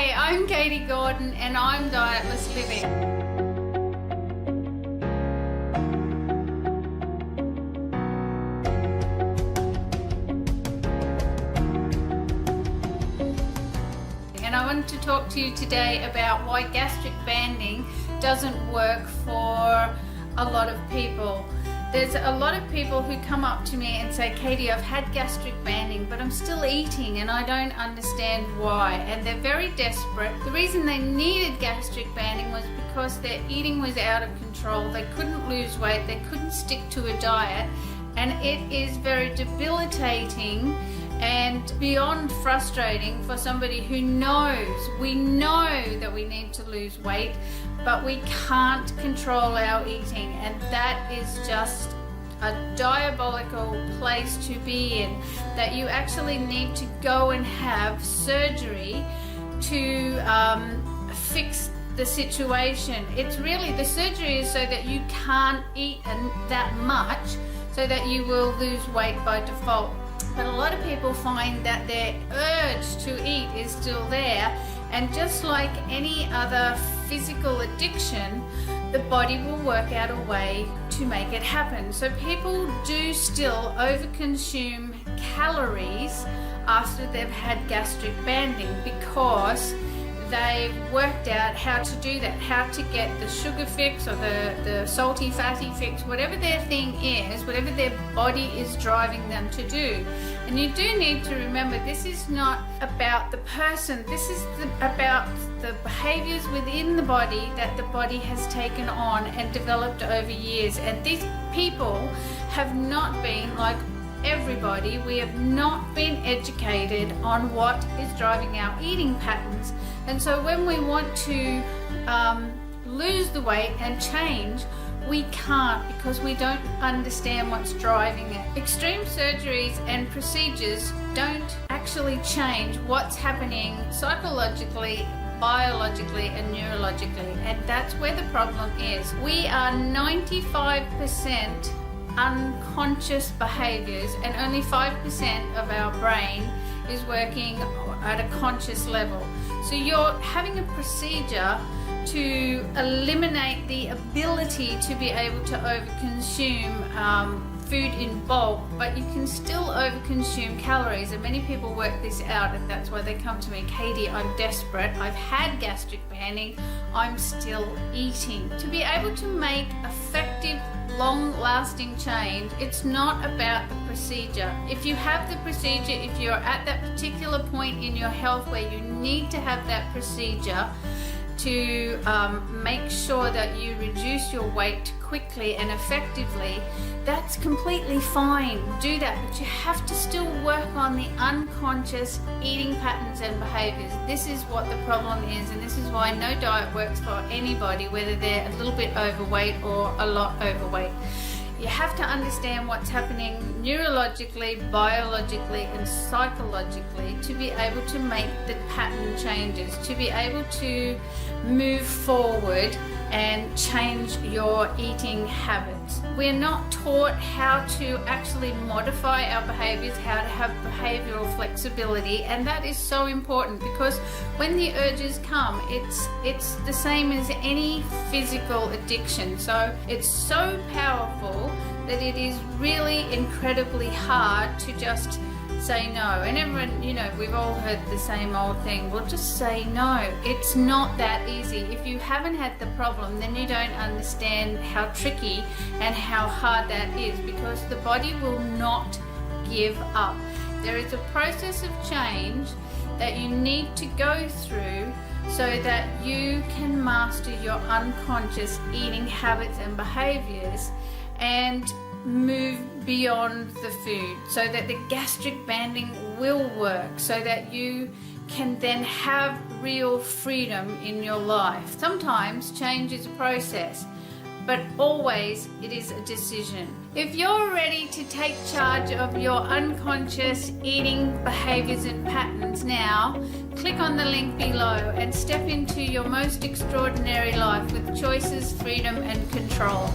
Hey, I'm Katie Gordon and I'm Dietless Living. And I wanted to talk to you today about why gastric banding doesn't work for a lot of people. There's a lot of people who come up to me and say, Katie, I've had gastric banding, but I'm still eating and I don't understand why. And they're very desperate. The reason they needed gastric banding was because their eating was out of control. They couldn't lose weight, they couldn't stick to a diet, and it is very debilitating and beyond frustrating for somebody who knows, we know that we need to lose weight, but we can't control our eating, and that is just a diabolical place to be in, that you actually need to go and have surgery to fix the situation. It's really, the surgery is so that you can't eat that much, so that you will lose weight by default. But a lot of people find that their urge to eat is still there, and just like any other physical addiction, the body will work out a way to make it happen. So people do still overconsume calories after they've had gastric banding because they've worked out how to do that, how to get the sugar fix or the salty fatty fix, whatever their thing is, whatever their body is driving them to do. And you do need to remember, this is not about the person, this is about the behaviours within the body that the body has taken on and developed over years. And these people have not been, like everybody, we have not been educated on what is driving our eating patterns. And so when we want to lose the weight and change, we can't, because we don't understand what's driving it. Extreme surgeries and procedures don't actually change what's happening psychologically, biologically and neurologically, and that's where the problem is. We are 95% unconscious behaviours, and only 5% of our brain is working at a conscious level. So you're having a procedure to eliminate the ability to be able to overconsume food in bulk, but you can still overconsume calories, and many people work this out, and that's why they come to me, Katie, I'm desperate, I've had gastric banding, I'm still eating. To be able to make effective, long-lasting change, it's not about the procedure. If you have the procedure, if you're at that particular point in your health where you need to have that procedure to make sure that you reduce your weight quickly and effectively, that's completely fine. Do that, but you have to still work on the unconscious eating patterns and behaviors. This is what the problem is, and this is why no diet works for anybody, whether they're a little bit overweight or a lot overweight. You have to understand what's happening neurologically, biologically and psychologically to be able to make the pattern changes, to be able to move forward and change your eating habits. We're not taught how to actually modify our behaviors, how to have behavioral flexibility, and that is so important, because when the urges come, it's the same as any physical addiction. So it's so powerful that it is really incredibly hard to just say no. And everyone, you know, we've all heard the same old thing, well, just say no. It's not that easy. If you haven't had the problem, then you don't understand how tricky and how hard that is, because the body will not give up. There is a process of change that you need to go through so that you can master your unconscious eating habits and behaviors and move beyond the food, so that the gastric banding will work, so that you can then have real freedom in your life. Sometimes change is a process, but always it is a decision. If you're ready to take charge of your unconscious eating behaviors and patterns now, click on the link below and step into your most extraordinary life with choices, freedom and control.